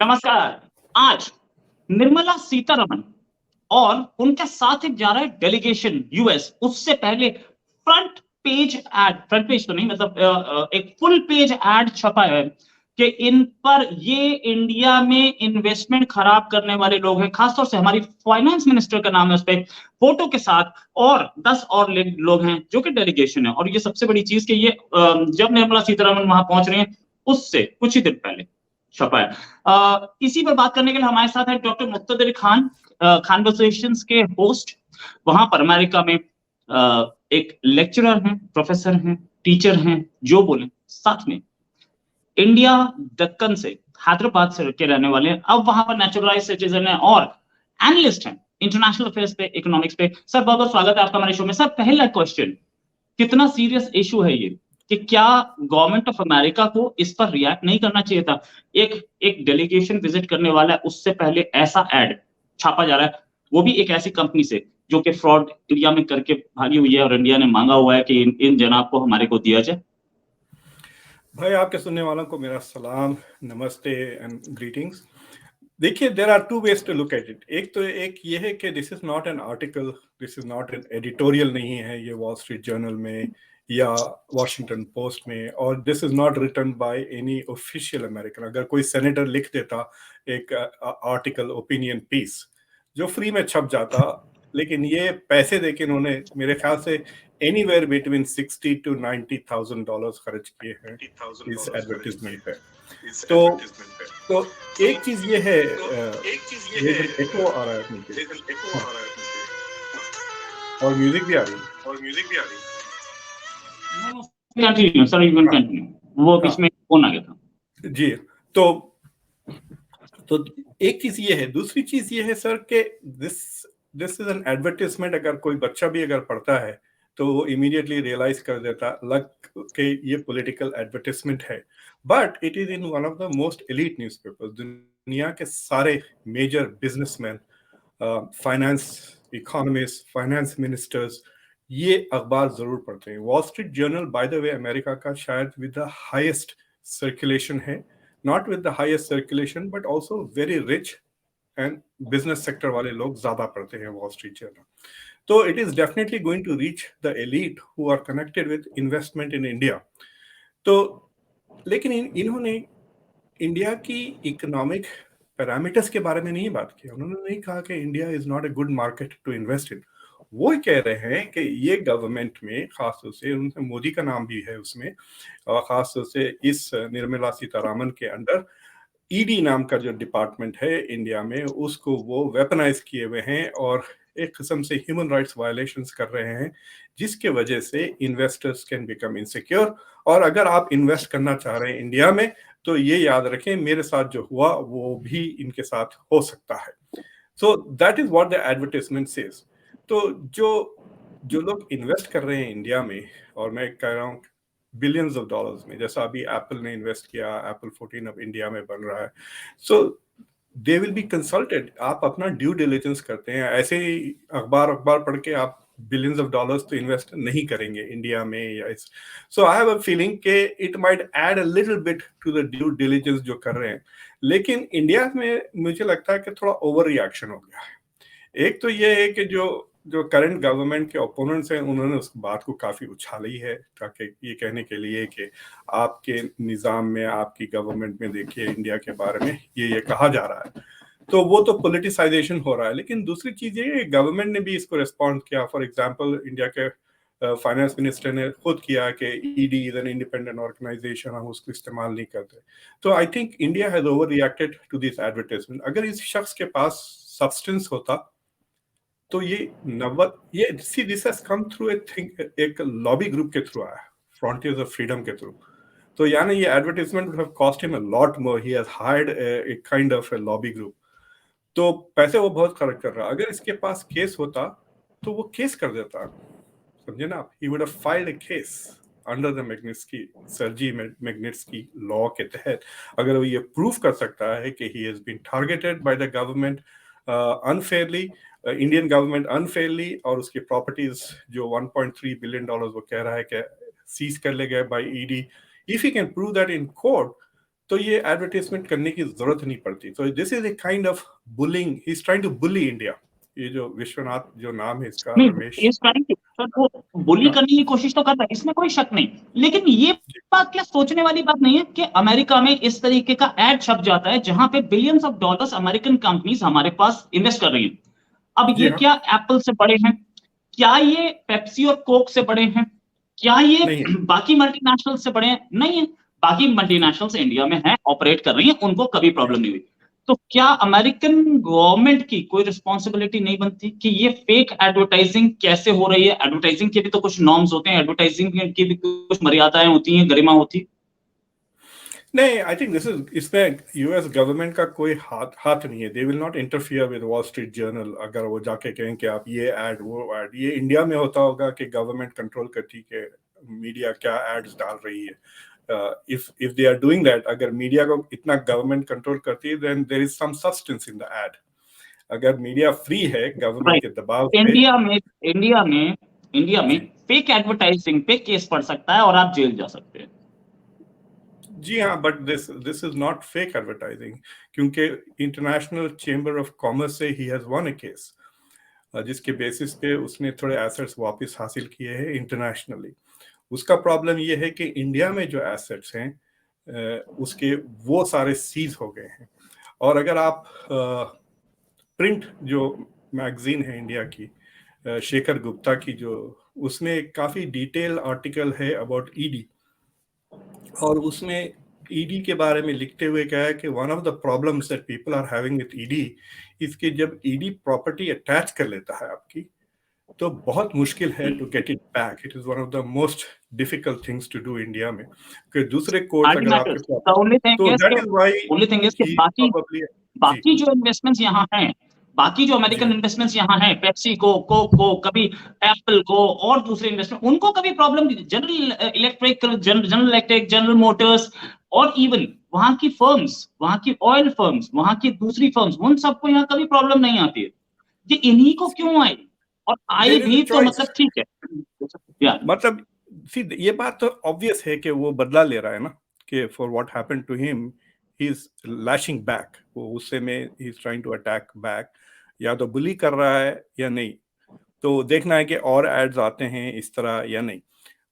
नमस्कार। आज निर्मला सीतारमण और उनके साथ एक जा रहा है डेलीगेशन यूएस। उससे पहले फ्रंट पेज तो नहीं, मतलब एक फुल पेज एड छपा है कि इन पर ये इंडिया में इन्वेस्टमेंट खराब करने वाले लोग हैं। खासतौर से हमारी फाइनेंस मिनिस्टर का नाम है उस पे फोटो के साथ, और 10 और लोग हैं जो कि डेलीगेशन है। और ये सबसे बड़ी चीज कि ये जब निर्मला सीतारमण वहां पहुंच रहे हैं उससे कुछ ही दिन पहले छपा है। इसी पर बात करने के लिए हमारे साथ है डॉक्टर मुक्तदिर खान, कॉन्वर्सेशंस के होस्ट। वहां पर अमेरिका में एक लेक्चरर हैं, प्रोफेसर हैं, टीचर हैं, जो बोले। साथ में इंडिया दक्कन से, हैदराबाद से के रहने वाले हैं, अब वहां पर नेचुरलाइज सिटीजन है और एनालिस्ट हैं इंटरनेशनल अफेयर्स पे, इकोनॉमिक्स पे। सर बहुत बहुत स्वागत है आपका हमारे शो में। सर पहला क्वेश्चन, कितना सीरियस इशू है ये कि क्या गवर्नमेंट ऑफ अमेरिका को इस पर रिएक्ट नहीं करना चाहिए था? एक एक डेलीगेशन विजिट करने वाला है, उससे पहले ऐसा एड छापा जा रहा है, वो भी एक ऐसी कंपनी से जो कि फ्रॉड इंडिया में करके भागी हुई है, और इंडिया ने मांगा हुआ है कि इन जनाब को हमारे को दिया जाए। भाई, आपके सुनने वालों को मेरा सलाम, नमस्ते एंड ग्रीटिंग्स। देखिए, there are two ways to look at it. एक ये है कि this is not an article, this is not an editorial नहीं है ये वॉल स्ट्रीट जर्नल में या वॉशिंगटन पोस्ट में, और this is not written by any official American. अगर कोई सेनेटर लिख देता एक आर्टिकल, ओपिनियन पीस, जो फ्री में छप जाता, लेकिन ये पैसे देके इन्होंने मेरे ख्याल से एनीवेयर बिटवीन $60,000 to $90,000 खर्च किए हैं इस एडवर्टीजमेंट पे। तो एक चीज ये है, ये एको आ रहा है मुझे, और म्यूजिक भी आ रही है। Continue sir, you can continue, वो बीच में फोन आ गया था जी। तो एक चीज ये है। दूसरी चीज ये है सर कि दिस इज एन एडवर्टाइजमेंट। अगर कोई बच्चा भी अगर पढ़ता है तो वो इमीडिएटली रियलाइज कर देता लग के ये पॉलिटिकल एडवर्टाइजमेंट है, but it is in one of the most elite newspapers. दुनिया के सारे major businessman, finance economist, finance ministers ये अखबार जरूर पढ़ते हैं। Wall Street Journal, by the way, America का शायद विद द हाईएस्ट सर्कुलेशन है, not with the highest circulation but also very rich, and business sector वाले लोग ज्यादा पढ़ते हैं वॉल स्ट्रीट जर्नल। तो it is definitely going to reach the elite who are connected with investment in India. तो लेकिन इन्होंने इंडिया की इकोनॉमिक पैरामीटर्स के बारे में नहीं बात की। उन्होंने नहीं कहा कि India is not a good market to invest in. वो कह रहे हैं कि ये गवर्नमेंट में, खासतौर से उनसे मोदी का नाम भी है उसमें, और खासतौर से इस निर्मला सीतारामन के अंडर ईडी नाम का जो डिपार्टमेंट है इंडिया में, उसको वो वेपनाइज किए हुए हैं और एक किस्म से ह्यूमन राइट्स वायलेशंस कर रहे हैं, जिसके वजह से इन्वेस्टर्स कैन बिकम इनसिक्योर। और अगर आप इन्वेस्ट करना चाह रहे हैं इंडिया में तो ये याद रखें, मेरे साथ जो हुआ वो भी इनके साथ हो सकता है। So that is what the advertisement says. तो जो जो लोग इन्वेस्ट कर रहे हैं इंडिया में, और मैं कह रहा हूँ बिलियंस ऑफ डॉलर्स में, जैसा अभी एप्पल ने इन्वेस्ट किया, एप्पल 14 अब इंडिया में बन रहा है, सो दे विल बी कंसल्टेड। आप अपना ड्यू डिलिजेंस करते हैं, ऐसे ही अखबार पढ़ के आप बिलियंस ऑफ डॉलर्स तो इन्वेस्ट नहीं करेंगे इंडिया में या इस। So I have a feeling कि it might add a little bit to the due diligence जो कर रहे हैं। लेकिन इंडिया में मुझे लगता है कि थोड़ा ओवर रिएक्शन हो गया है। एक तो ये है कि जो जो करंट गवर्नमेंट के ओपोनेंट्स हैं, उन्होंने उस बात को काफी उछाली है, ताकि ये कहने के लिए कि आपके निजाम में, आपकी गवर्नमेंट में देखिए इंडिया के बारे में ये कहा जा रहा है। तो वो तो पॉलिटिसाइजेशन हो रहा है। लेकिन दूसरी चीज ये, गवर्नमेंट ने भी इसको रिस्पॉन्ड किया। फॉर एग्जांपल, इंडिया के फाइनेंस मिनिस्टर ने खुद किया कि ED is an independent organisation, हम उसको इस्तेमाल नहीं करते। तो I think India has overreacted to this advertisement. अगर इस शख्स के पास सब्सटेंस होता तो ये see this has come through एक लॉबी ग्रुप के थ्रू आया, फ्रंटियर्स ऑफ फ्रीडम के थ्रू। तो यानी ये advertisement would have cost him a lot more. He has hired A kind of A lobby group. तो पैसे वो बहुत खर्च कर रहा। अगर इसके पास केस होता तो वो केस कर देता, समझे ना आप। He would have filed a case under the Magnitsky, Sergei Magnitsky law के तहत। अगर वो ये प्रूव कर सकता है कि he has been targeted by the government unfairly, Indian government unfairly, और उसकी प्रॉपर्टीज जो $1.3 बिलियन वो कह रहा है कि सीज कर ले गए by ED, if he can prove that in court, तो ये एडवर्टाइजमेंट करने की जरूरत नहीं पड़ती। तो this is a kind of bullying, he is trying to bully India. ये जो विश्वनाथ जो नाम है इसका, नहीं, रमेश, इस टाइम पे सर वो बुली हाँ, करने की कोशिश तो कर रहा है, इसमें कोई शक नहीं। लेकिन ये बात क्या सोचने वाली बात नहीं है कि अमेरिका में इस तरीके का एड छप जाता है जहां पे billions of dollars American companies हमारे पास इन्वेस्ट कर रही हैं। अब जी ये हाँ, क्या एप्पल से बड़े हैं? क्या ये पेप्सी और कोक से बड़े हैं? क्या ये नहीं है, बाकी मल्टीनेशनल से बड़े हैं? नहीं है। बाकी मल्टीनेशनल्स इंडिया में हैं, ऑपरेट कर रही हैं, उनको कभी प्रॉब्लम नहीं हुई। तो क्या अमेरिकन गवर्नमेंट की कोई रिस्पॉन्सिबिलिटी नहीं बनती कि ये फेक एडवर्टाइजिंग कैसे हो रही है? एडवर्टाइजिंग के भी तो कुछ नॉर्म्स होते हैं, एडवर्टाइजिंग की भी कुछ मर्यादाएं होती हैं, गरिमा होती है। नहीं, आई थिंक दिस इज, इसमें यूएस गवर्नमेंट का कोई हाथ नहीं है। They will not interfere with wall Street journal. अगर वो जाके कहें कि आप ये ऐड वो ऐड, ये इंडिया में होता होगा कि गवर्नमेंट कंट्रोल करती है मीडिया क्या एड्स डाल रही है। if they are doing that, अगर मीडिया को इतना गवर्नमेंट कंट्रोल करती है, then there is some substance in the ad। अगर मीडिया फ्री है गवर्नमेंट राइट। के दबाव से, इंडिया में जी फेक एडवर्टाइजिंग पे केस पड़ सकता है और आप जेल जा सकते हैं। जी हाँ, but this is not fake advertising, क्योंकि इंटरनेशनल चेंबर ऑफ कॉमर्स से he has one A case, जिसके बेसिस पे उसने थोड़े एसेट्स वापस हासिल किए हैं इंटरनेशनली। उसका प्रॉब्लम ये है कि इंडिया में जो एसेट्स हैं उसके वो सारे सीज हो गए हैं। और अगर आप प्रिंट जो मैगजीन है इंडिया की, शेखर गुप्ता की, जो उसमें काफी डिटेल आर्टिकल है अबाउट ईडी, और उसमें ईडी के बारे में लिखते हुए क्या है कि one of the problems that people are having with ED, इसके जब ईडी प्रॉपर्टी अटैच कर लेता है आपकी, तो बहुत मुश्किल है to get it back. It is one of the most difficult things to do India में, कि दूसरे कोर्ट पार्टी अगर आपके मैटर्स। पास, द ओनली थिंग तो इज दैट कि is why only thing is कि ही बाकी प्रोबेबली, जी बाकी जो इन्वेस्टमेंट्स यहाँ हैं, बाकी जो जी अमेरिकन इन्वेस्टमेंट्स यहाँ हैं, पेप्सी को, कोक को, कभी एप्पल को और दूसरे इन्वेस्टमेंट, उनको कभी प्रॉब्लम नहीं। जनरल इलेक्ट्रिक, जनरल मोटर्स और इवन वहां की फर्म्स, वहां की ऑयल फर्म्स, वहां की दूसरी फर्म्स, उन सबको यहाँ कभी प्रॉब्लम नहीं आती है। ये इन्हीं को क्यों आई? और आई देयर इज अ भी तो चॉइस। मतलब ठीक है या मतलब सी, ये बात तो ऑब्वियस है कि वो बदला ले रहा है ना, कि for what happened to him he is lashing back. वो गुस्से में he is trying to attack back, या तो बुली कर रहा है या नहीं। तो देखना है कि और एड्स आते हैं इस तरह या नहीं।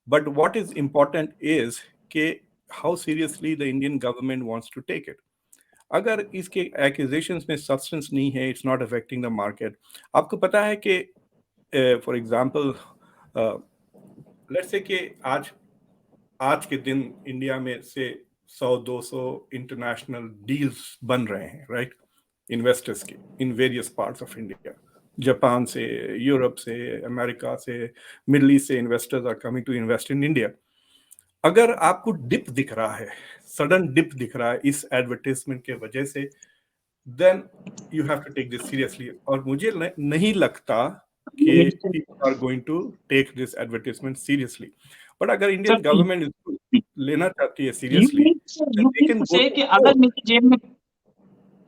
But what is important is कि how seriously the Indian government wants to take it. अगर इसके एक्यूजेशंस में सब्सटेंस नहीं है, it's not affecting the market. आपको पता है कि फॉर एग्जांपल लेट्स से कि आज के दिन इंडिया में से 100-200 इंटरनेशनल डील्स बन रहे हैं, राइट, इन्वेस्टर्स के in various parts of India. Japan से, यूरोप से, अमेरिका से, मिडल ईस्ट से investors are coming to invest in India. अगर आपको डिप दिख रहा है, सडन डिप दिख रहा है इस एडवर्टाइजमेंट के वजह से, then you have to take this seriously. और मुझे नहीं लगता कि people are going to take this advertisement seriously। But अगर इंडियन गवर्नमेंट इसको लेना चाहती है seriously, then they can go से to कि अगर court। मेरी जेब में,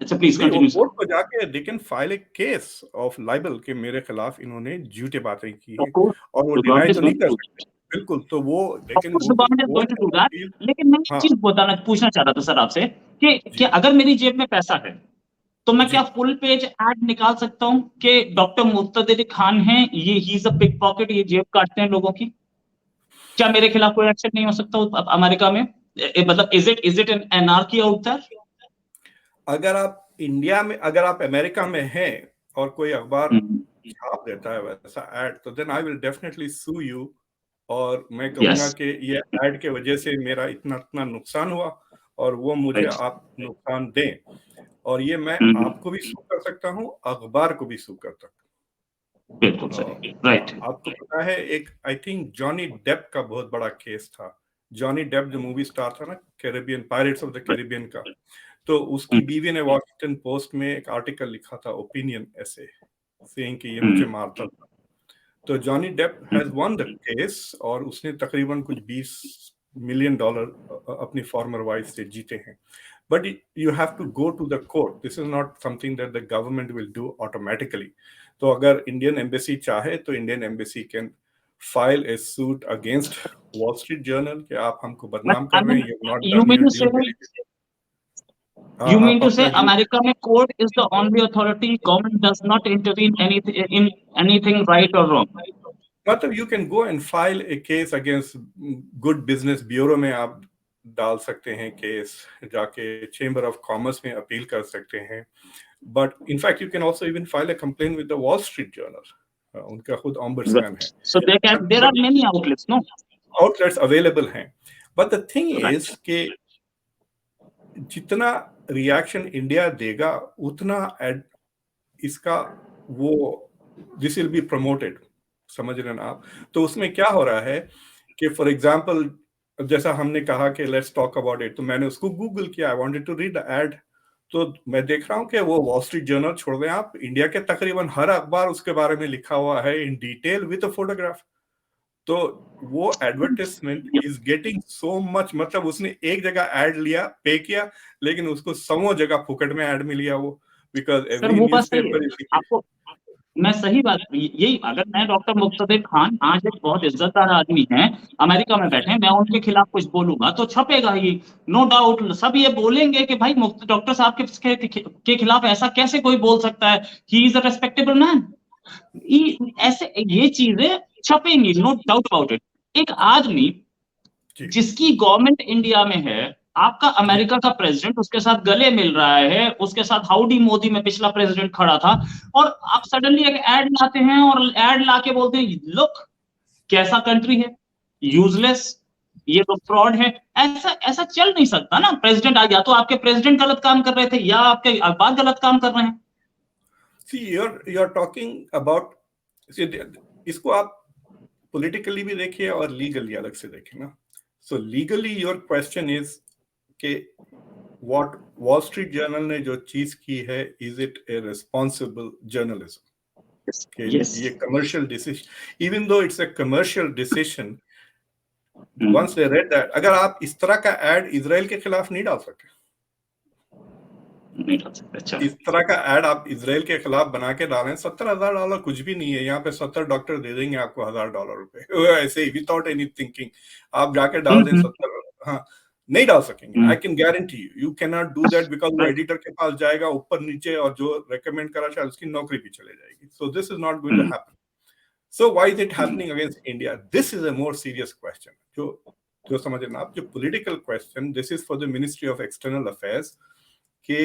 अच्छा प्लीज नहीं, वो कंटिन्यू सर। कोर्ट को जाके they can file a case of libel के मेरे खिलाफ इन्होंने झूठे बातें की Of हैं, course, और वो the डिनाई government is तो नहीं going to कर do सकते। that. बिल्कुल, तो वो they Of can course, go the to government is going court to do and that. appeal। लेकिन मैं एक हाँ चीज पूछना चाह रहा था सर आपसे कि जी अगर मेरी जेब में पैसा है तो मैं जी। क्या फुल पेज ऐड निकाल सकता हूँ कि डॉक्टर मुक्तादिर खान है, ये he is a pickpocket, ये जेब काटते हैं लोगों की? क्या मेरे खिलाफ कोई एक्शन नहीं हो सकता अमेरिका में? मतलब is it an anarchy out there? अगर आप इंडिया में, अगर आप अमेरिका में हैं और कोई अखबार छाप देता है वैसा एड, तो then I will definitely sue you. और मैं कहूंगा यस, कि ये एड के वजह से मेरा इतना इतना नुकसान हुआ, और वो मुझे राइट। आप नुकसान दें। और ये मैं आपको भी सू कर सकता हूँ, अखबार को भी सू कर सकता बिल्कुल हूँ। सही, राइट। आपको पता है, एक आई थिंक जॉनी डेप का बहुत बड़ा केस था। जॉनी डेप जो मूवी स्टार था ना, Caribbean, pirates of the Caribbean का, तो उसकी बीवी ने वॉशिंगटन पोस्ट में एक आर्टिकल लिखा था, ओपिनियन ऐसे, सेइंग कि ये मुझे मारता था। तो Johnny Depp has won the case, और उसने तकरीबन कुछ $20 मिलियन अपनी फॉर्मर वाइफ से जीते हैं। But you have to go to the court. This is not something that the government will do automatically. तो अगर इंडियन एम्बेसी चाहे तो Indian embassy can file a suit against Wall Street Journal कि आप हमको बदनाम कर रहे हैं, you have not You done mean your to due say diligence. You mean to say अपना जो America में court is the only authority, government does not intervene in anything right or wrong? मतलब you can go and file A case against good business bureau में आप डाल सकते हैं case, जाके चेंबर ऑफ कॉमर्स में अपील कर सकते हैं, but in fact you can also even file a complaint with the wall Street journal, उनका खुद ऑम्बड्समैन है, So there are many outlets, no? Outlets available हैं, but the thing Right. Is कि जितना रिएक्शन इंडिया देगा उतना इसका वो दिस विल बी प्रमोटेड, समझ रहे हैं ना आप? तो उसमें क्या हो रहा है कि फॉर एग्जांपल जैसा हमने कहा कि लेट्स टॉक अबाउट इट, तो मैंने उसको गूगल किया, I wanted to read the ad, तो मैं देख रहा हूं कि वो वॉल स्ट्रीट जर्नल छोड़ दें आप, इंडिया के तकरीबन हर अखबार उसके बारे में लिखा हुआ है in detail with a photograph. तो वो advertisement is getting so much, मतलब उसने एक जगह ऐड लिया, पे किया, लेकिन उसको 100 जगह फुकट में ऐड मिल गया वो, बिकॉज सर एवरी वो बात सही है न्यूज़पेपर आपको, मैं सही बात यही, अगर मैं डॉक्टर मुक्तदिर खान आज एक बहुत इज्जतदार आदमी हैं, अमेरिका में बैठे हैं, मैं उनके खिलाफ कुछ बोलूंगा तो छपेगा ही, नो डाउट सब ये बोलेंगे कि भाई डॉक्टर साहब के खिलाफ ऐसा कैसे कोई बोल सकता है, ही इज अ रेस्पेक्टेबल मैन। ऐसे ये चीजें छपेंगी, नो डाउट अबाउट इट। एक आदमी जिसकी गवर्नमेंट इंडिया में है, आपका अमेरिका का प्रेसिडेंट उसके साथ गले मिल रहा है, उसके साथ हाउडी मोदी में पिछला प्रेसिडेंट खड़ा था, और आप सडनली एक एड लाते हैं और एड लाके बोलते हैं लुक कैसा कंट्री है, यूजलेस, ये तो फ्रॉड है। ऐसा ऐसा चल नहीं सकता ना। प्रेसिडेंट आ गया तो आपके प्रेसिडेंट गलत काम कर रहे थे या आपके अखबार गलत काम कर रहे हैं। See, you're talking about, see, इसको आप पॉलिटिकली भी देखिए और लीगली अलग से देखें ना। So legally your question is कि व्हाट वॉल स्ट्रीट जर्नल ने जो चीज की है, is it a responsible journalism? ये commercial decision, even though it's a commercial decision, once they read that, अगर आप इस तरह का एड इजराइल के खिलाफ नहीं डाल सकते, अच्छा। इस तरह का एड आप इजराइल के खिलाफ बना के डालें, $70,000 कुछ भी नहीं है, यहाँ पे 70 डॉक्टर दे देंगे आपको $1,000 रुपए ऐसे ही विदाउट एनी थिंकिंग, आप जाके डाल दें 70, हाँ नहीं डाल सकेंगे। I can guarantee you can not do that, because वो एडिटर के पास जाएगा ऊपर नीचे, और जो रेकमेंड करा शायद उसकी नौकरी भी चले जाएगी। So this is not going to happen. So why is it happening against India? This is a more serious question. जो समझे ना आप, जो political question, this is for the Ministry of External Affairs, कि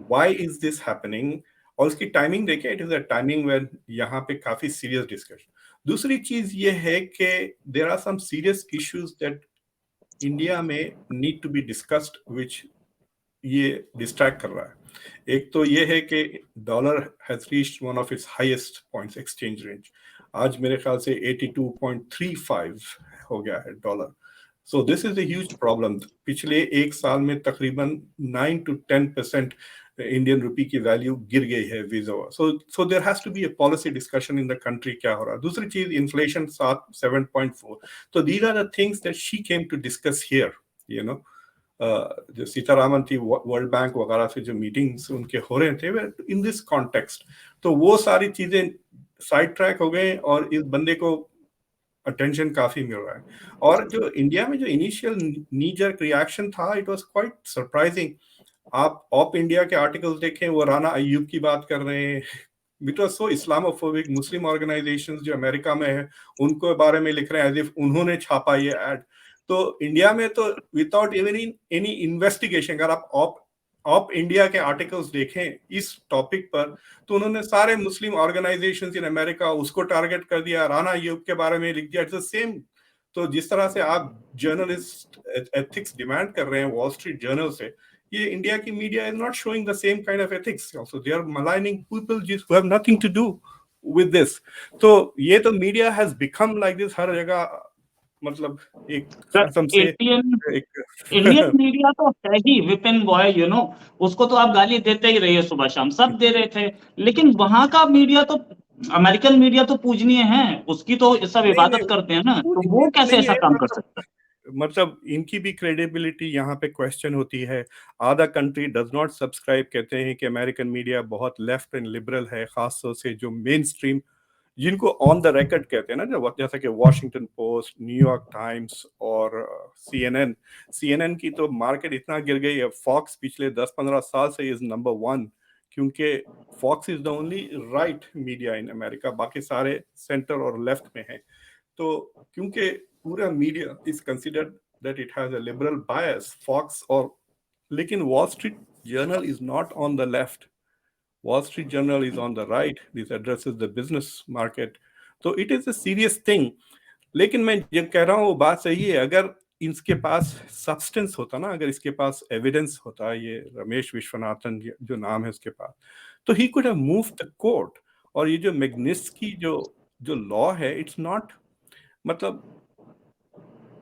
why is this happening? और उसकी timing देखिए, it is a timing when यहाँ पे काफी serious discussion. दूसरी चीज ये है कि there are some serious issues that India में need to be discussed, which ये distract कर रहा है। एक तो ये है कि dollar has reached one of its highest points, exchange range. आज मेरे ख्याल से 82.35 हो गया है dollar. So this is a huge problem. पिछले एक साल में तकरीबन 9 to 10% इंडियन रुपी की वैल्यू गिर गई है visa. So there has to be a policy discussion in the country, क्या हो रहा है। दूसरी चीज इन्फ्लेशन 7.4, तो these are the things that she came to discuss here, you know. जो सीतारामन थी, वर्ल्ड बैंक वगैरह से जो मीटिंग्स उनके हो रहे थे इन दिस कॉन्टेक्स्ट, तो वो सारी चीजें साइड ट्रैक हो गए और इस बंदे को अटेंशन काफी मिल रहा है। और जो इंडिया में जो इनिशियल नी जर्क रिएक्शन था, इट वाज क्वाइट सरप्राइजिंग। आप ऑप इंडिया के आर्टिकल्स देखें, वो राना अय्यूब की बात कर रहे हैं, it was so Islamophobic. Muslim organisations जो अमेरिका में है उनको बारे में लिख रहे हैं एज इफ उन्होंने छापा ये एड। तो इंडिया में तो विदाउट इवन एनी इन्वेस्टिगेशन, अगर आप ऑप इंडिया के आर्टिकल्स देखें इस टॉपिक पर, तो उन्होंने सारे मुस्लिम ऑर्गेनाइजेशंस इन अमेरिका उसको टारगेट कर दिया, राना अय्यूब के बारे में लिख दिया। It's the same. तो जिस तरह से आप जर्नलिस्ट एथिक्स डिमांड कर रहे हैं वॉल स्ट्रीट जर्नल से, ये इंडिया की media is not showing the same kind of ethics. Also they are maligning people who have nothing to do with this. तो ये तो media has become like this हर जगह, मतलब एक कसम से इंडियन मीडिया तो है ही विपिन बॉय, यू नो, उसको तो आप गाली देते ही रहिए, सुबह शाम सब दे रहे थे, लेकिन वहां का मीडिया तो, अमेरिकन मीडिया तो पूजनीय है, उसकी तो सब इबादत करते हैं ना, तो वो कैसे ऐसा काम कर सकता है? मतलब इनकी भी क्रेडिबिलिटी यहाँ पे क्वेश्चन होती है। आधा कंट्री डज नॉट सब्सक्राइब, कहते हैं कि अमेरिकन मीडिया बहुत लेफ्ट एंड लिबरल है, खासतौर से जो मेन स्ट्रीम जिनको ऑन द रिकॉर्ड कहते हैं ना, जो जैसा कि वॉशिंगटन पोस्ट, न्यूयॉर्क टाइम्स और सीएनएन की तो मार्केट इतना गिर गई है। फॉक्स पिछले 10-15 साल से इज नंबर 1, क्योंकि Fox is the only right media in America, बाकी सारे सेंटर और लेफ्ट में हैं। तो क्योंकि पूरा media is considered that it has a liberal bias, Fox और, लेकिन Wall Street Journal is not on the left, Wall Street Journal is on the right. This addresses the business market. तो it is a serious thing. लेकिन मैं जो कह रहा हूँ वो बात सही है। अगर इसके पास सब्सटेंस होता ना, अगर इसके पास एविडेंस होता, ये रमेश विश्वनाथन जो नाम है उसके पास, तो he could have moved the court. और ये जो मैग्निस्की जो लॉ है, इट्स नॉट, मतलब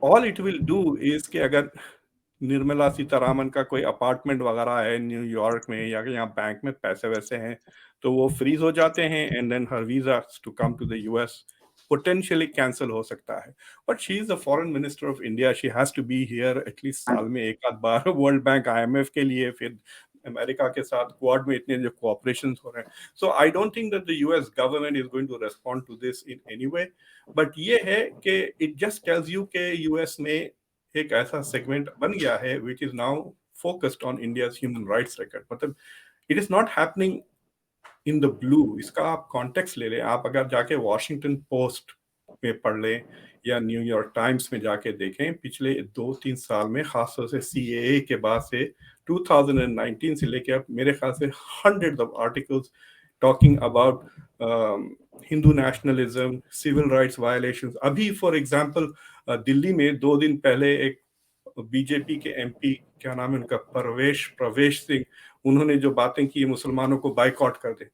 all it will do is कि अगर निर्मला सीतारामन का कोई अपार्टमेंट वगैरह है न्यूयॉर्क में या यहाँ बैंक में पैसे वैसे हैं, तो वो फ्रीज हो जाते हैं and then her visa to come to the US potentially cancel हो सकता है। But she is the foreign minister of India, she has to be here at least साल में एक आध बार वर्ल्ड बैंक आईएमएफ के लिए, फिर अमेरिका के साथ क्वाड में इतने जो कोऑपरेशन हो रहे हैं। So I don't think that the US government is going to respond to this in any way, but ये है कि इट जस्ट टेल्स यू कि यूएस में एक ऐसा सेगमेंट बन गया है which is now focused on India's human rights record. मतलब it is not happening in the blue. इसका आप कॉन्टेक्स्ट ले लें, आप अगर जाके वॉशिंगटन पोस्ट में पढ़ लें या न्यूयॉर्क टाइम्स में जाके देखें, पिछले 2-3 साल में, खासतौर से सीएए के बाद से 2019 से लेके अब मेरे ख्याल से hundreds of articles talking about Hindu nationalism, civil rights violations. अभी फॉर एग्जांपल दिल्ली में 2 दिन पहले एक बीजेपी के एमपी, क्या नाम है उनका, प्रवेश सिंह, उन्होंने जो बातें की मुसलमानों को बाइकआउट कर दे,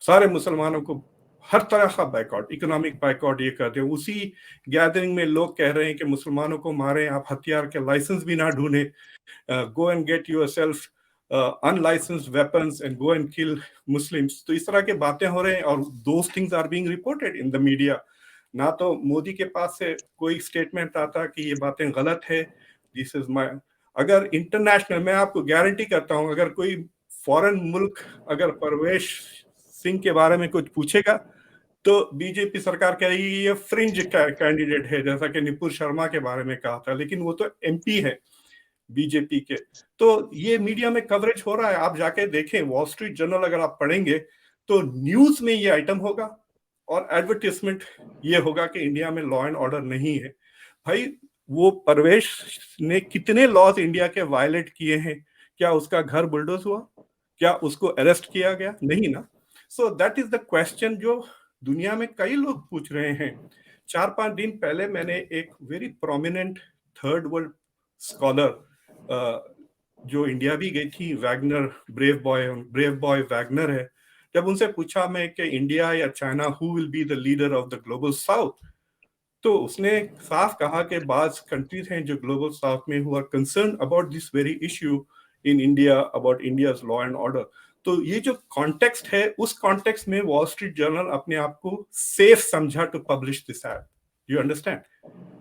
सारे मुसलमानों को हर तरह का बाइकआउट, इकोनॉमिक बाइकआउट ये करते हैं। उसी गैदरिंग में लोग कह रहे हैं कि मुसलमानों को मारें, आप हथियार के लाइसेंस भी ना ढूंढें, go and get yourself unlicensed weapons and go and kill Muslims। तो इस तरह के बातें हो रहे हैं और those things are being reported in the media। ना तो मोदी के पास से कोई स्टेटमेंट आता कि ये बातें गलत है, दिस इज माय, अगर इंटरनेशनल, मैं आपको गारंटी करता हूं, अगर कोई फॉरेन मुल्क अगर परवेश सिंह के बारे में कुछ पूछेगा तो बीजेपी सरकार कहेगी ये फ्रिंज कैंडिडेट है, जैसा कि निपुर शर्मा के बारे में कहा था, लेकिन वो तो एमपी है बीजेपी के। तो ये मीडिया में कवरेज हो रहा है, आप जाके देखें वॉल स्ट्रीट जर्नल अगर आप पढ़ेंगे तो न्यूज में ये आइटम होगा और एडवर्टाइजमेंट ये होगा कि इंडिया में लॉ एंड ऑर्डर नहीं है। भाई वो परवेश ने कितने लॉज इंडिया के वायलेट किए हैं? क्या उसका घर बुलडोज हुआ? क्या उसको अरेस्ट किया गया? नहीं ना। So that is the question जो दुनिया में कई लोग पूछ रहे हैं। 4-5 दिन पहले मैंने एक very prominent third world scholar जो इंडिया भी गई थी, वैगनर, ब्रेव बॉय वैगनर है, जब उनसे पूछा मैं कि इंडिया या China who will be the leader of the global south, तो उसने साफ कहा कि बाज कंट्रीज हैं जो ग्लोबल साउथ में who are concern about this very issue in India, about India's law and order. तो ये जो कॉन्टेक्स्ट है, उस कॉन्टेक्स्ट में वॉल स्ट्रीट जर्नल अपने आप को सेफ समझा to publish this ad. You understand?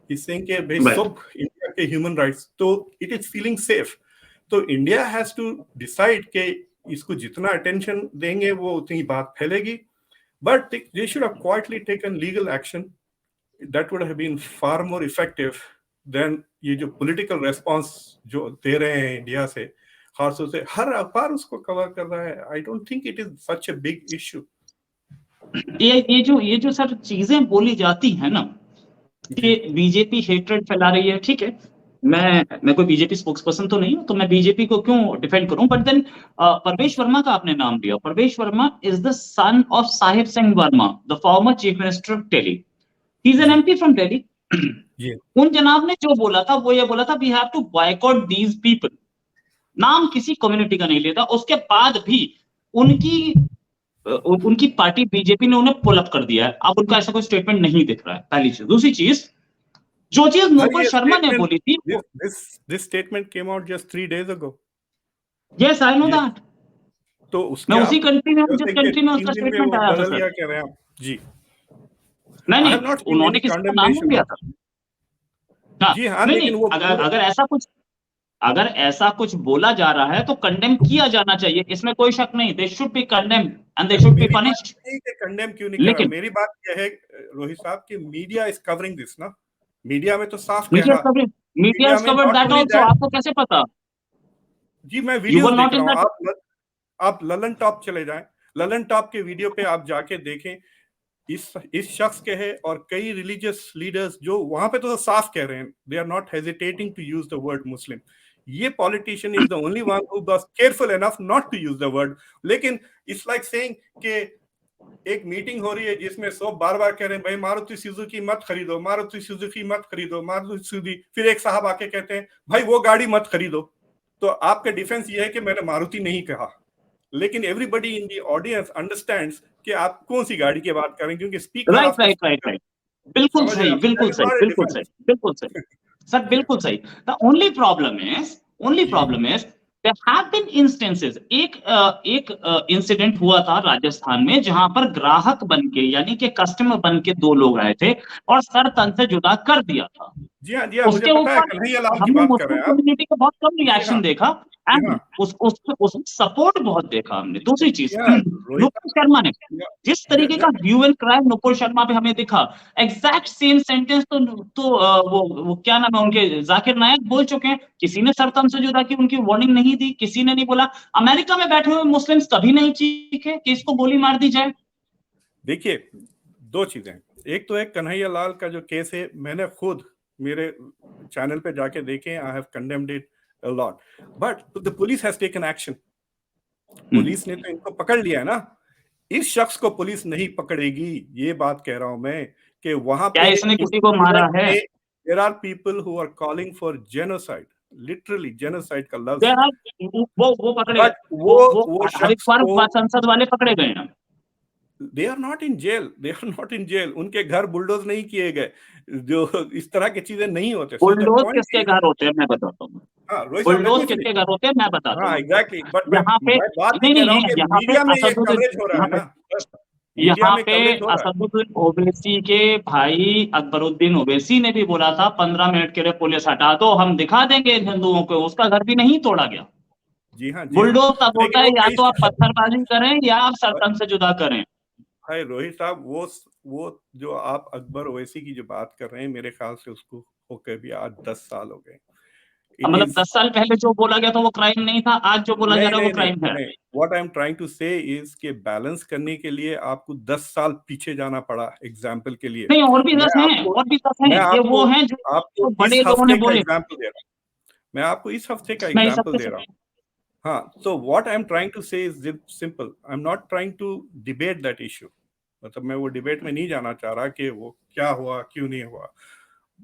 He's saying कि भाई सब इंडिया के ह्यूमन राइट्स, तो इट इज फीलिंग सेफ। तो इंडिया हैज टू डिसाइड कि इसको जितना अटेंशन देंगे वो उतनी बात फैलेगी, but they should have quietly taken legal action that would have been far more effective than ये जो पॉलिटिकल रेस्पॉन्स जो दे रहे हैं इंडिया से, खासतौर से हर अखबार उसको कवर कर रहा है। आई don't think it is such a big issue. ये जो सर चीजें बोली जाती है ना कि बीजेपी हेट्रेड फैला रही है, ठीक है, मैं कोई बीजेपी स्पोक्स पर्सन तो नहीं हूं, तो मैं बीजेपी को क्यों डिफेंड करूं, बट देन परवेश वर्मा का आपने नाम लिया। Parvesh Verma is the son of Sahib Singh Verma, the former chief minister of Delhi. He is an MP from Delhi. उन जनाब ने जो बोला था वो ये बोला था, we have to boycott these people. नाम किसी कम्युनिटी का नहीं लेता। उसके बाद भी उनकी पार्टी बीजेपी ने उन्हें पुल अप कर दिया है। अब उनका ऐसा कोई स्टेटमेंट नहीं दिख रहा है, पहली चीज। दूसरी चीज, जो चीज नूपुर शर्मा ने बोली थी, this statement came out just 3 days ago। yes I know that। तो उसके मैं उसी कंट्री में, जिस कंट्री में उसका स्टेटमेंट आया था सर। कह रहे हैं आप जी? नहीं, उन्होंने किसी का नाम नहीं लिया था। जी हाँ, लेकिन वो अगर ऐसा कुछ अगर ऐसा कुछ बोला जा रहा है तो कंडेम किया जाना चाहिए, इसमें कोई शक नहीं। They should be condemned and they should be मेरी बात पनिश्ड। नहीं कि कंडेम क्यों नहीं कर रहा, लेकिन मेरी बात यह है रोहित साहब कि मीडिया इज कवरिंग दिस ना, मीडिया में तो साफ कह मीडिया रहा, कवरेज, मीडिया मीडिया में covered not that only also, that, आपको कैसे पता? जी मैं यू वीडियोस वर देख नॉट रहा इन हूँ, दैट। आप ललन टॉप चले जाएं, ललन टॉप के वीडियो पे आप जाके देखें, इस शख्स के है और कई रिलीजियस लीडर्स जो वहां पे तो साफ कह रहे हैं, they are not hesitating to use the word Muslim. ये politician is the only one who was careful enough not to use the word. लेकिन इट्स लाइक सेइंग कि एक मीटिंग हो रही है जिसमें सब बार बार कह रहे हैं भाई मारुति सुजुकी मत खरीदो, मारुति सुजुकी मत खरीदो, मारुति सुजुकी, फिर एक साहब आके कहते हैं भाई वो गाड़ी मत खरीदो। तो आपका डिफेंस ये है कि मैंने मारुति नहीं कहा, लेकिन everybody in the audience understands कि आप कौन सी गाड़ी की बात करें, क्योंकि speaker right of the right right speaker, right, बिल्कुल समझ रहे सही, हैं आप, दैट बिल्कुल इज सही, नॉट ए बिल्कुल सही, डिफेंस। बिल्कुल सही सर, बिल्कुल सही। द ओनली जी problem is there have been instances, एक इंसिडेंट हुआ था राजस्थान में जहां पर ग्राहक बन के यानी कि कस्टमर बन के दो लोग आए थे और सर तन से जुदा कर दिया था। जी हाँ, जी हाँ, मुझे उसके पता है, ऊपर कन्हैया लाल की हमने बात कर रहे मुस्लिम हैं आप। कम्युनिटी का बहुत कम जी हाँ, रिएक्शन देखा जी एंड हाँ, उस सपोर्ट बहुत देखा हमने। दूसरी चीज, जी हाँ, रोहित नुपुर शर्मा ने जिस तरीके का साहब, hue and crime Nupur Sharma पे हमें दिखा, एग्जैक्ट सेम सेंटेंस वो क्या नाम है उनके, जाकिर नायक बोल चुके हैं। किसी ने सरतम से जुदा की, उनकी वार्निंग नहीं दी, किसी ने नहीं बोला। अमेरिका में बैठे हुए मुस्लिम्स कभी नहीं चीखे कि इसको गोली मार दी जाए। देखिए दो चीजें, एक तो एक कन्हैया लाल का जो केस है, मैंने खुद मेरे चैनल पे जाके देखे, I have condemned it a lot, but the police has taken action. Police ने तो इनको पकड़ लिया है ना, इस शख्स को पुलिस नहीं पकड़ेगी, ये बात कह रहा हूं मैं, कि वहां क्या पे इसने उस किसी को मारा स्टूडेंट है? ने, there are people who are calling for genocide, literally genocide का लफ्ज देयर है, आर, वो पकड़े, बट वो शख्स हरिद्वार को, संसद वाले पकड़े गए हैं। They are not in jail, they are not in jail, उनके घर बुलडोज नहीं किए गए, जो इस तरह की चीजें नहीं होते। सो द बुलडोज पॉइंट किसके इज, घर होते हैं मैं बताता हूँ। हाँ रोहित साहब लेट बुलडोज मी फिनिश, किसके घर होते हैं मैं बताता हाँ हूँ आपको। एग्जैक्टली, बट यहाँ पे मैं बात ये नहीं कह नहीं रहा हूँ है, कि यहाँ पे मीडिया में ये असदुद्दीन, कवरेज हो रहा यहाँ है पे ना, बस मीडिया यहाँ में पे कवरेज हो रहा है। असदुद्दीन ओवैसी के भाई अकबरुद्दीन ओवैसी ने भी बोला था 15 मिनट के लिए पुलिस हटा दो, हम दिखा देंगे इन हिंदुओं को। उसका घर भी नहीं तोड़ा गया। जी हाँ, जी हाँ, बुलडोज तब होता लेकिन है वो या कई तो आप पत्थरबाजी करें या आप सरतन से जुदा करें। भाई रोहित साहब, वो जो आप अकबर ओवैसी की जो बात कर रहे हैं, मेरे ख्याल से उसको होकर भी आज 10 साल हो गए। इट मतलब इज, 10 साल पहले जो बोला गया था वो क्राइम नहीं था, आज जो बोला जा नहीं रहा है वो नहीं नहीं क्राइम है। नहीं, what I am trying to say is के बैलेंस करने के लिए आपको 10 साल पीछे जाना पड़ा, एग्जाम्पल के लिए। नहीं, और भी मैं 10 हैं, आपको और भी 10 हैं। मैं ये वो आपको हैं जो आपको बड़े इस लोगों ने हफ्ते का बोले। एग्जाम्पल दे रहा हूँ, मैं आपको इस हफ्ते का मैं इस एग्जाम्पल हफ्ते दे से, रहा हूँ। हाँ, so what I'm trying to say is simple. I'm not trying to debate that issue. मतलब मैं वो डिबेट में नहीं जाना चाह रहा कि वो क्या हुआ क्यों नहीं हुआ।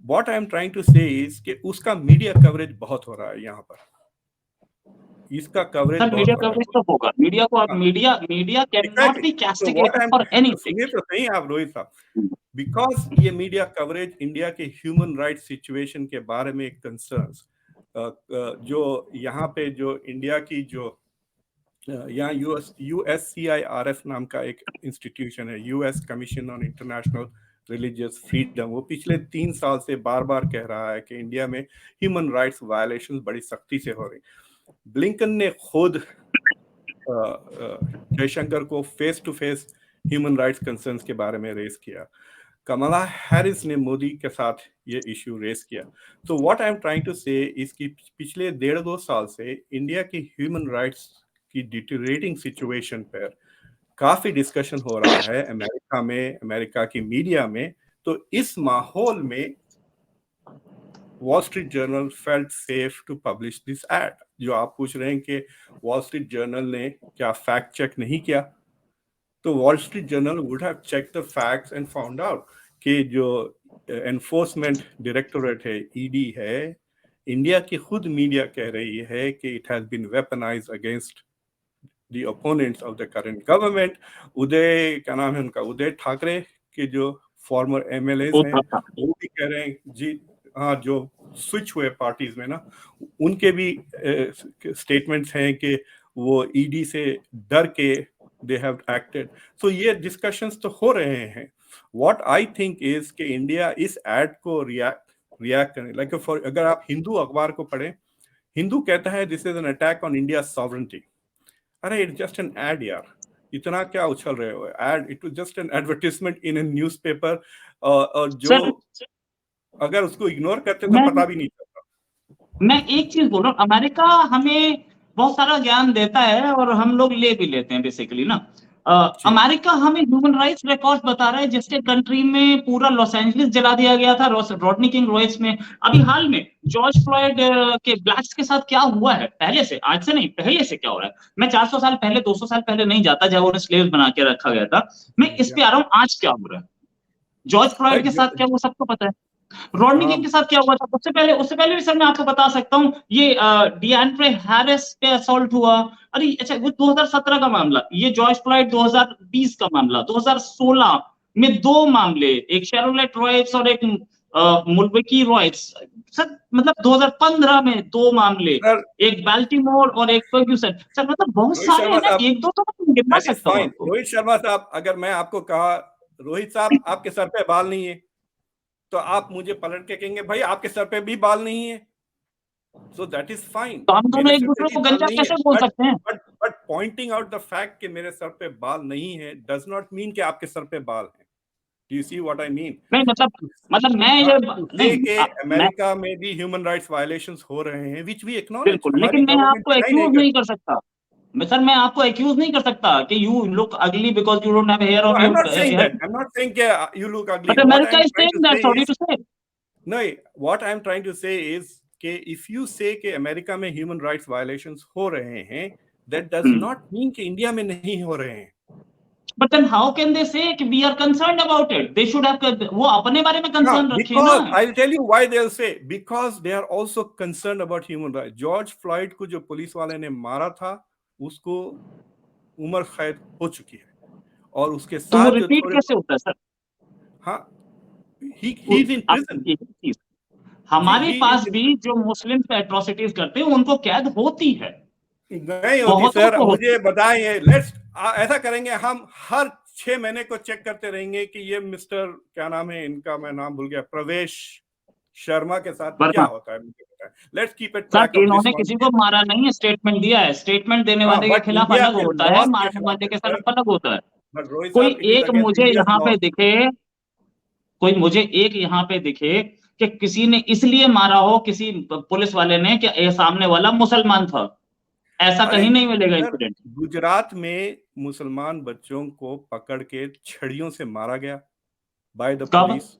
What I'm trying to say is कि उसका मीडिया कवरेज बहुत हो रहा है यहाँ पर, इसका कवरेज सर बहुत मीडिया हो रहा कवरेज है। तो होगा। मीडिया को आप, हाँ, media can not exactly. Be तो what castigated I am, for सुनिए एनीथिंग। तो सही आप रोहित साहब, बिकॉज ये मीडिया कवरेज इंडिया के ह्यूमन राइट सिचुएशन के बारे में कंसर्न्स, जो यहाँ पे जो इंडिया की जो यहाँ USCIRF नाम का एक इंस्टीट्यूशन है, US commission on international religious freedom, वो पिछले 3 साल से बार बार कह रहा है कि इंडिया में ह्यूमन राइट्स वायलेशन बड़ी सख्ती से हो रही। ब्लिंकन ने खुद जयशंकर को face to face human rights concerns के बारे में रेस किया। कमला हैरिस ने मोदी के साथ ये इश्यू रेस किया। तो what I am trying to say इसकी पिछले 1.5-2 साल से इंडिया की ह्यूमन राइट्स की डिटेरियोरेटिंग सिचुएशन पर काफी डिस्कशन हो रहा है अमेरिका में, अमेरिका की मीडिया में। तो इस माहौल में Wall Street Journal felt safe to publish this ad. जो आप पूछ रहे हैं कि वॉल स्ट्रीट जर्नल ने क्या फैक्ट चेक नहीं किया, तो Wall Street Journal would have check the facts and found out कि जो एनफोर्समेंट डायरेक्टोरेट है, ईडी है, इंडिया की खुद मीडिया कह रही है कि it has been weaponised against the opponents of the current government. Uday, क्या नाम है उनका, उदय ठाकरे के जो फॉर्मर एमएलएज हैं, वो भी कह रहे हैं जी हाँ, जो स्विच हुए पार्टीज में ना, उनके भी स्टेटमेंट्स हैं कि वो ईडी से डर के दे हैव एक्टेड। सो ये डिस्कशंस तो हो रहे हैं। व्हाट आई थिंक इज कि इंडिया इस एड को रिएक्ट करें, लाइक फॉर, अगर आप हिंदू अखबार को पढ़ें, हिंदू कहता है this is an attack on India sovereignty. अरे इट्स जस्ट एन एड यार, इतना क्या उछल रहे हो? Ad, it was just an advertisement in a newspaper, और जो सर अगर उसको इग्नोर करते तो मैं पता भी नहीं चलता। मैं एक चीज बोल रहा हूँ, अमेरिका हमें बहुत सारा ज्ञान देता है और हम लोग ले भी लेते हैं बेसिकली ना। जी अमेरिका हमें ह्यूमन राइट्स रिकॉर्ड बता रहा है, जिसके कंट्री में पूरा लॉस एंजलिस जला दिया गया था रॉडनी किंग रॉयट्स में। अभी हाल में जॉर्ज फ्लॉयड के ब्लैक्स के साथ क्या हुआ है, पहले से, आज से नहीं, पहले से क्या हो रहा है। मैं 400 साल पहले, 200 साल पहले नहीं जाता जब उन्हें स्लेव बना के रखा गया था। मैं इस पे आ रहा हूँ, आज क्या हो रहा है। जॉर्ज फ्लॉयड के साथ क्या, वो सबको पता है। रॉडनी हाँ किंग के साथ क्या हुआ था, उससे पहले भी सर मैं आपको बता सकता हूँ। ये डिएंड्रे हैरिस पे असॉल्ट हुआ। अरे अच्छा, वो 2017 का मामला, ये जॉर्ज फ्लॉयड 2020 का मामला, 2016 में दो मामले, एक शेरोलेट रॉयट्स और एक मुल्बकी रॉयट्स। सर मतलब 2015 में दो मामले, सर, एक बाल्टीमोर और एक फर्ग्यूसन। सर मतलब बहुत रोहित सारे शर्मा हैं ना, साहब, एक दो तो मैं गिनवा दैट इज सकता हूँ फाइन। आपको। रोहित शर्मा साहब, अगर मैं आपको कहा रोहित साहब आपके सर पे बाल नहीं है, तो आप मुझे पलट के कहेंगे भाई आपके सर पे भी बाल नहीं है, सो दैट इज फाइन। तो हम दोनों मेरे एक सर पे दूसरे भी को बाल गंजा नहीं है, कैसे बोल बट सकते हैं। But but pointing out the fact कि मेरे सर पे बाल नहीं है डज नॉट मीन कि आपके सर पे बाल है। Do you see what I mean? नहीं मतलब मैं हाँ, ये to say नहीं कि मैं अमेरिका में भी ह्यूमन राइट्स वायलेशंस हो रहे हैं, विच वी एक्नॉलेज, बिल्कुल, हमारी लेकिन मैं गवर्नमेंट आपको डिनाई नहीं एक्यूज नहीं करती। कर सकता। मैं आपको एक्यूज नहीं कर सकता कि you look ugly because you don't have hair No, on I'm your not saying that. Head. I'm not saying you look ugly. But What America I'm is trying to saying that, say sorry is, to say. no, what I'm trying to say is कि if you say कि America में human rights violations हो रहे हैं, that does not mean कि India में नहीं हो रहे हैं। But then how can they say कि we are concerned about it, they should have, वो अपने बारे में हाँ, कंसर्न रखे ना। because I'll tell you why they'll say, because they are also concerned about human rights. George Floyd को जो पुलिस वाले ने मारा था, उसको उम्र कैद हो चुकी है, और उसके तो वो साथ जो रिपीट थोड़े, कैसे होता है सर। हाँ, he is in आप prison. एक चीज, जी, हमारे he is पास in भी prison. जो मुस्लिम एट्रोसिटीज करते हैं उनको कैद होती है, नहीं होती बहुतों सर, को होती मुझे है। बताइए। ऐसा करेंगे, हम हर 6 महीने को चेक करते रहेंगे कि ये मिस्टर, क्या नाम है इनका, मैं नाम भूल गया, प्रवेश शर्मा के साथ क्या वर्मा होता है, मुझे बताएं। Let's keep it sir, track of this इन्होंने वन। किसी को मारा नहीं है, स्टेटमेंट दिया है। स्टेटमेंट देने हाँ, वाले के बट खिलाफ इंडिया अलग के होता है, लॉज के मारने खिलाफ वाले है के सर। खिलाफ अलग होता है। बट रोहित कोई साहब, इट इज एक अगेंस्ट मुझे इंडिया यहाँ पे लॉज। दिखे, कोई मुझे एक यहाँ पे दिखे कि किसी ने इसलिए मारा हो किसी पुलिस वाले ने कि ये सामने वाला मुसलमान था, ऐसा अरे कहीं नहीं मिलेगा सर, इंसिडेंट। गुजरात में मुसलमान बच्चों को पकड़ के छड़ियों से मारा गया बाय द कब पुलिस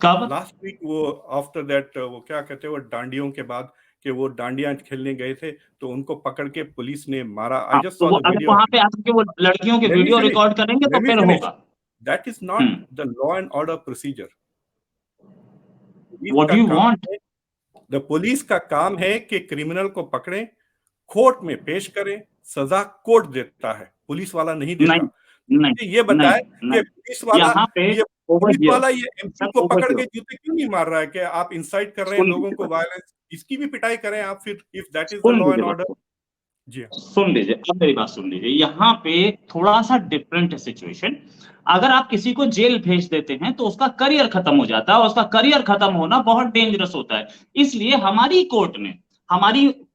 कब लास्ट वीक। वो आफ्टर दैट, वो क्या कहते हैं, वो डांडियों के बाद, कि वो डांडियां खेलने गए थे, तो उनको पकड़ के पुलिस ने मारा। आई आप जस्ट तो सॉ वो द अगर वीडियो। वहां पे आके वो लड़कियों के let me video finish, record करेंगे तो लेट मी फिर फिनिश। होगा। That is not hmm the law and order procedure. Police what का डू यू काम वांट। है, द पुलिस का काम है कि क्रिमिनल को पकड़े, कोर्ट में पेश करें, सजा कोर्ट देता है, पुलिस वाला नहीं देता। नहीं नहीं मुझे ये बताए नहीं कि नहीं, यहाँ पे ओवर हियर, ये एमपी सर को ओवर पकड़ के हियर, जूते क्यों नहीं मार रहा है कि आप इंसाइट कर रहे हैं सुन लोगों लीजिए को बस, वायलेंस, इसकी भी पिटाई करें आप फिर, if that is the soon law and लीजिए ऑर्डर। बस, जी हाँ। सुन लीजिए, अब मेरी बात सुन लीजिए। यहाँ पे थोड़ा सा डिफरेंट है सिचुएशन। अगर आप किसी को जेल भेज देते हैं तो उसका करियर खत्म हो जाता है, और उसका करियर खत्म होना बहुत डेंजरस होता है। इसलिए हमारी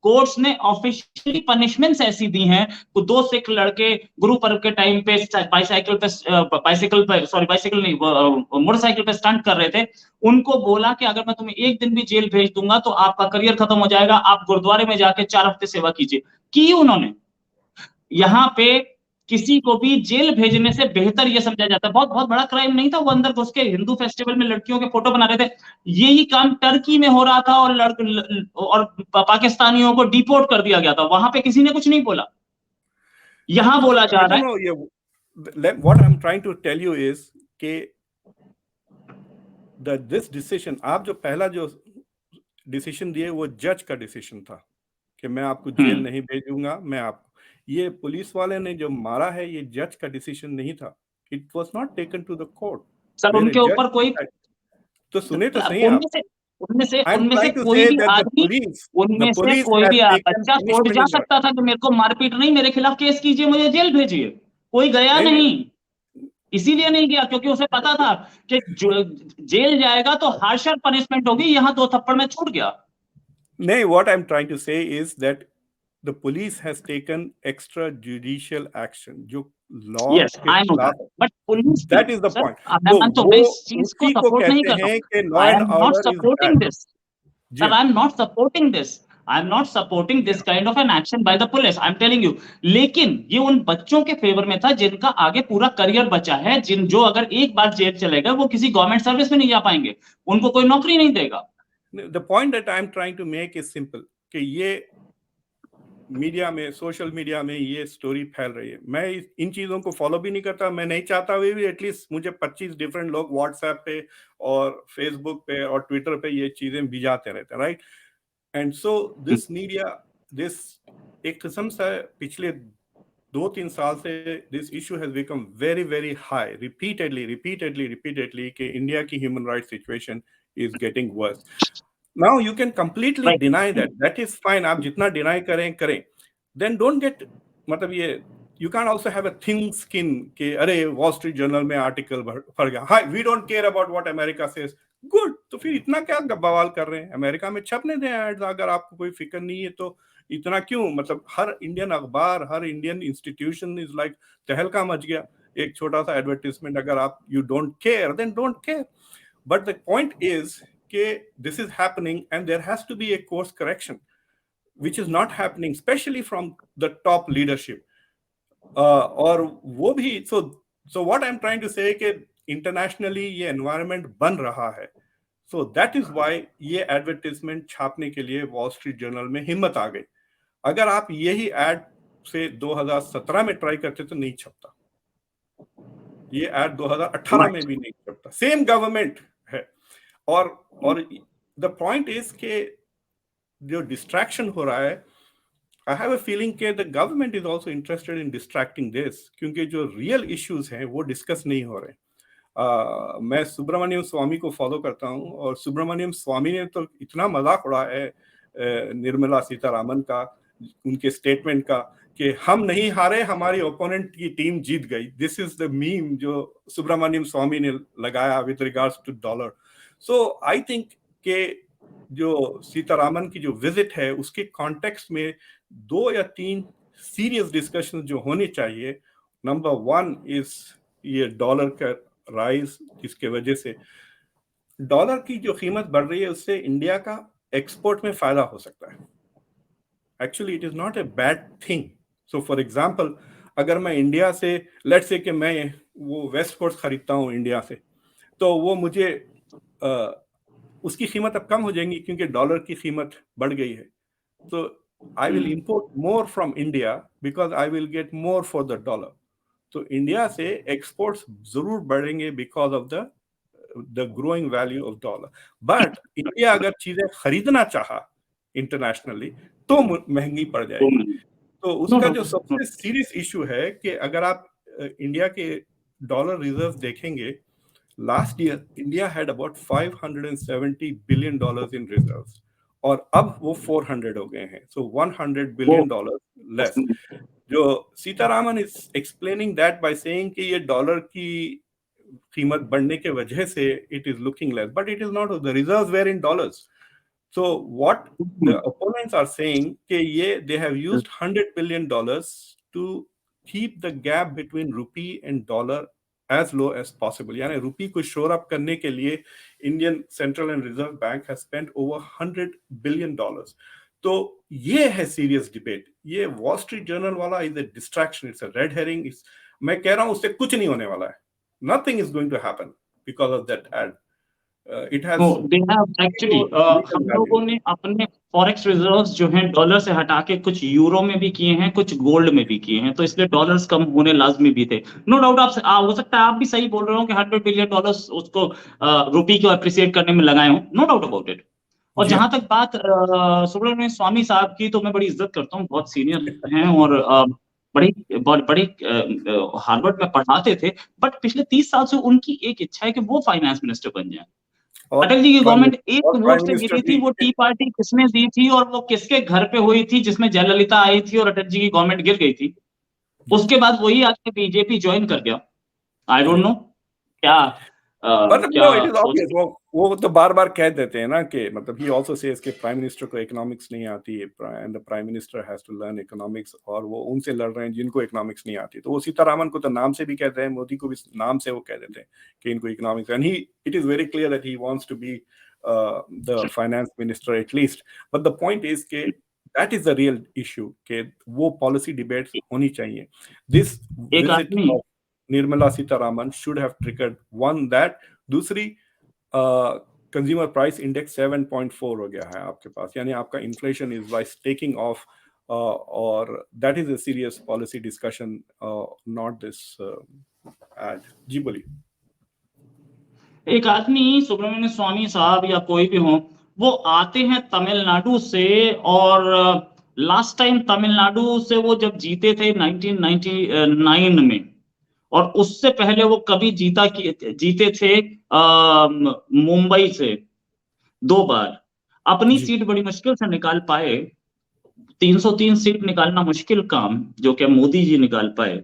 कोर्ट्स ने ऑफिशियली पनिशमेंट्स ऐसी दी हैं। तो दो सिख लड़के गुरु पर्व के टाइम पे बाइसाइकिल नहीं, मोटरसाइकिल पे स्टंट कर रहे थे। उनको बोला कि अगर मैं तुम्हें एक दिन भी जेल भेज दूंगा तो आपका करियर खत्म हो जाएगा, आप गुरुद्वारे में जाके 4 हफ्ते सेवा कीजिए। की उन्होंने। यहाँ पे किसी को भी जेल भेजने से बेहतर यह समझा जाता है, बहुत बहुत बड़ा क्राइम नहीं था, वो अंदर घुस के हिंदू फेस्टिवल में लड़कियों के फोटो बना रहे थे। यही काम टर्की में हो रहा था, और पाकिस्तानियों को डिपोर्ट कर दिया गया था, वहां पे किसी ने कुछ नहीं बोला। यहां बोला जा आई रहा डोंट है। नो, ये what I am trying to tell you is कि दिस डिसीजन, आप जो पहला जो डिसीजन दिए वो जज का डिसीजन था कि मैं आपको जेल नहीं भेजूंगा, मैं आपको, ये पुलिस वाले ने जो मारा है ये जज का डिसीजन नहीं था। It was not taken to the court, sir where a उनके ऊपर कोई, जज। तो सुने तो सही आप। उनमें से उनमें से आई एम उनमें से ट्राइंग टू कोई से भी दैट आदमी, द उनमें से पुलिस कोई हैज भी टेकन बच्चा कोर्ट पनिशमेंट जा इन दैट। सकता था कि मेरे को मारपीट नहीं, मेरे खिलाफ केस कीजिए, मुझे जेल भेजिए। कोई गया नहीं नहीं नहीं, इसीलिए नहीं गया क्योंकि उसे पता था कि जेल जाएगा तो हार्शर पनिशमेंट होगी। यहाँ 2 थप्पड़ में छूट गया। No, what I'm trying to say is that the police has taken extrajudicial action, जो law यस के आई नो खिलाफ दैट, बट पुलिस की, that is the sir point. मैं तो मानता हूं, मैं वो इस चीज को उसी को सपोर्ट नहीं कहते कर रहा हैं हूँ, कि law I and am not order is supporting bad. This, जी sir, I'm not supporting this. I'm not supporting this kind of an action by the police. I'm telling you. लेकिन ये उन बच्चों के फेवर में था जिनका आगे पूरा करियर बचा है, जो अगर एक बार जेल चले गए वो किसी गवर्नमेंट सर्विस में नहीं जा पाएंगे, उनको कोई नौकरी नहीं देगा। The point that I'm trying to make is simple कि ये मीडिया में, सोशल मीडिया में ये स्टोरी फैल रही है। मैं इन चीज़ों को फॉलो भी नहीं करता, मैं नहीं चाहता हुए भी एटलीस्ट मुझे 25 डिफरेंट लोग व्हाट्सएप पे और फेसबुक पे और ट्विटर पे ये चीज़ें भिजाते रहते हैं, right? And so this media, this एक किस्म से पिछले 2-3 साल से this issue has become very very high, repeatedly कि इंडिया की human right situation is getting worse. Now you can completely Right. deny that. That is fine. आप जितना deny करें. Then don't get, मतलब ये, you can't also have a thin skin कि अरे Wall Street Journal में article पढ़ गया. Hi, we don't care about what America says. Good. तो फिर इतना क्या बवाल कर रहे हैं? अमेरिका में छपने दें एड्स, अगर आपको कोई फिक्र नहीं है तो इतना क्यों? मतलब हर इंडियन अखबार, हर इंडियन इंस्टीट्यूशन इज लाइक तहलका मच गया एक छोटा सा एडवर्टाइजमेंट। अगर आप you don't care then don't care, but the point is this is happening and there has to be a course correction, which is not happening, especially from the top leadership. और वो भी, so what I'm trying to say कि internationally ये environment बन रहा है, so that is why ये advertisement छापने के लिए वॉल स्ट्रीट जर्नल में हिम्मत आ गई। अगर आप यही एड से 2017 में ट्राई करते तो नहीं छपता, ये एड 2018 में भी नहीं छपता, सेम गवर्नमेंट है। और द पॉइंट इज के जो डिस्ट्रैक्शन हो रहा है, आई हैव अ फीलिंग के the government is also interested in distracting this, क्योंकि जो रियल इश्यूज हैं वो डिस्कस नहीं हो रहे। मैं सुब्रमण्यम स्वामी को फॉलो करता हूं और सुब्रमण्यम स्वामी ने तो इतना मजाक उड़ा है निर्मला सीतारामन का, उनके स्टेटमेंट का कि हम नहीं हारे, हमारी ओपोनेंट की टीम जीत गई। दिस इज द मीम जो सुब्रमण्यम स्वामी ने लगाया with regards to dollar. So I think के जो सीतारामन की जो विजिट है उसके कॉन्टेक्स्ट में 2 या 3 सीरियस डिस्कशन जो होने चाहिए। नंबर 1 इज ये डॉलर का राइज, जिसके वजह से डॉलर की जो कीमत बढ़ रही है उससे इंडिया का एक्सपोर्ट में फायदा हो सकता है। Actually it is not a bad thing. So for example, अगर मैं इंडिया से, लेट्स से कि मैं वो वेस्ट कोस्ट खरीदता हूँ इंडिया से, तो वो मुझे उसकी कीमत अब कम हो जाएंगी क्योंकि डॉलर की कीमत बढ़ गई है। तो I will import more from India because I will get more for the dollar. तो इंडिया से एक्सपोर्ट्स जरूर बढ़ेंगे because of the growing value of dollar. But India अगर चीजें खरीदना चाहा इंटरनेशनली तो महंगी पड़ जाएगी। तो उसका जो सबसे सीरियस इशू है कि अगर आप इंडिया के डॉलर रिजर्व देखेंगे, last year India had about $570 billion in reserves और अब वो 400 हो गए हैं, so $100 billion less। जो Sitharaman is explaining that by saying कि ये डॉलर की कीमत बढ़ने के वजह से it is looking less, but it is not, the reserves were in dollars। So what the opponents are saying कि ये they have used $100 billion to keep the gap between rupee and dollar as low as possible। यानी रुपी को शोर up करने के लिए Indian central and reserve bank has spent over $100 billion। तो ये है सीरियस डिबेट। ये वॉल स्ट्रीट जर्नल वाला is a distraction, it's a red herring. मैं कह रहा हूं उससे कुछ नहीं होने वाला है, nothing is going to happen because of that ad. It has actually हम लोगों ने अपने फॉरेक्स रिजर्व्स जो हैं डॉलर से हटा के कुछ यूरो में भी किए हैं, कुछ गोल्ड में भी किए हैं, तो इसलिए डॉलर्स कम होने लाजमी भी थे। नो डाउट आप हो सकता है आप भी सही बोल रहे हो कि $100 बिलियन उसको रुपी को अप्रिसिएट करने में लगाए हों, नो डाउट अबाउट इट। और जहां तक बात सुब्रमण्यम स्वामी साहब की, तो मैं बड़ी इज्जत करता हूँ, बहुत सीनियर हैं और बड़ी हार्वर्ड में पढ़ाते थे, बट पिछले 30 साल से उनकी एक इच्छा है कि वो फाइनेंस मिनिस्टर बन जाए। अटल जी की गवर्नमेंट एक वोट से जीती थी, वो टी पार्टी किसने दी थी और वो किसके घर पे हुई थी जिसमें जयललिता आई थी और अटल जी की गवर्नमेंट गिर गई थी। उसके बाद वही आके बीजेपी ज्वाइन कर गया। आई डोंट नो क्या वो तो बार बार कह देते हैं ना कि मतलब ही ऑल्सो सेज कि प्राइम मिनिस्टर को इकोनॉमिक्स नहीं आती है and the prime minister has to learn economics, और वो उनसे लड़ रहे हैं जिनको इकोनॉमिक्स नहीं आती। तो वो सीतारामन को तो नाम से भी कहते हैं, मोदी को भी नाम से वो कह देते हैं कि इनको economics, and he it is very clear that he wants to be the finance minister at least. But the point is के that is the real issue कि वो पॉलिसी डिबेट्स होनी चाहिए। दिस एक विजिट आदमी of Nirmala Sitharaman should have triggered one that. दूसरी, consumer price index 7.4 हो गया है आपके पास, यानी आपका inflation is wise taking off, और that is a serious policy discussion, not this ad. जी बोलिए। एक आदमी सुब्रमण्य स्वामी साहब या कोई भी हो, वो आते हैं तमिलनाडु से, और लास्ट टाइम तमिलनाडु से वो जब जीते थे 1999 में, और उससे पहले वो कभी जीते थे मुंबई से 2 बार। अपनी जी सीट बड़ी मुश्किल से निकाल पाए, 303 सीट निकालना मुश्किल काम, जो कि मोदी जी निकाल पाए।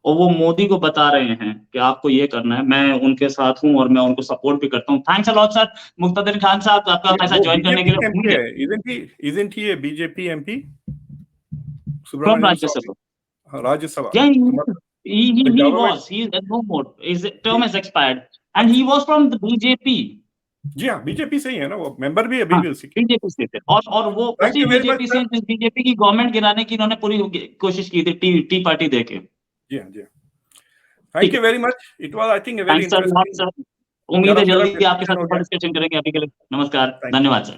और वो मोदी को बता रहे हैं कि आपको ये करना है। मैं उनके साथ हूं और मैं उनको सपोर्ट भी करता हूं। Thanks a lot sir, Muktadir Khan Sahab, आपका हमारे साथ वो ज्वाइन करने के बीजेपी लिए। एमपी है, isn't he a BJP MP from Subramanian Swamy? Rajya Sabha. हाँ, राज्यसभा। Yeah, तो मतलब he government, was. He is no more. His term has expired, and he was from the BJP. जी हाँ, बीजेपी से ही है ना, वो मेंबर भी अभी हाँ, भी उसी के। बीजेपी से थे, और वो थैंक उसी यू वेरी मच बीजेपी से, सर। जिस बीजेपी की गवर्नमेंट गिराने की इन्होंने पूरी कोशिश की थी, टी पार्टी देके। जी हाँ, जी हाँ। ठीक थैंक है, you very much, it was I think a very thanks sir, interesting sir. उम्मीद है गरम गरम जल्दी आपके डिस्कशन साथ हो और गया। डिस्कशन करेंगे। अभी के लिए नमस्कार, थैंक धन्यवाद सर।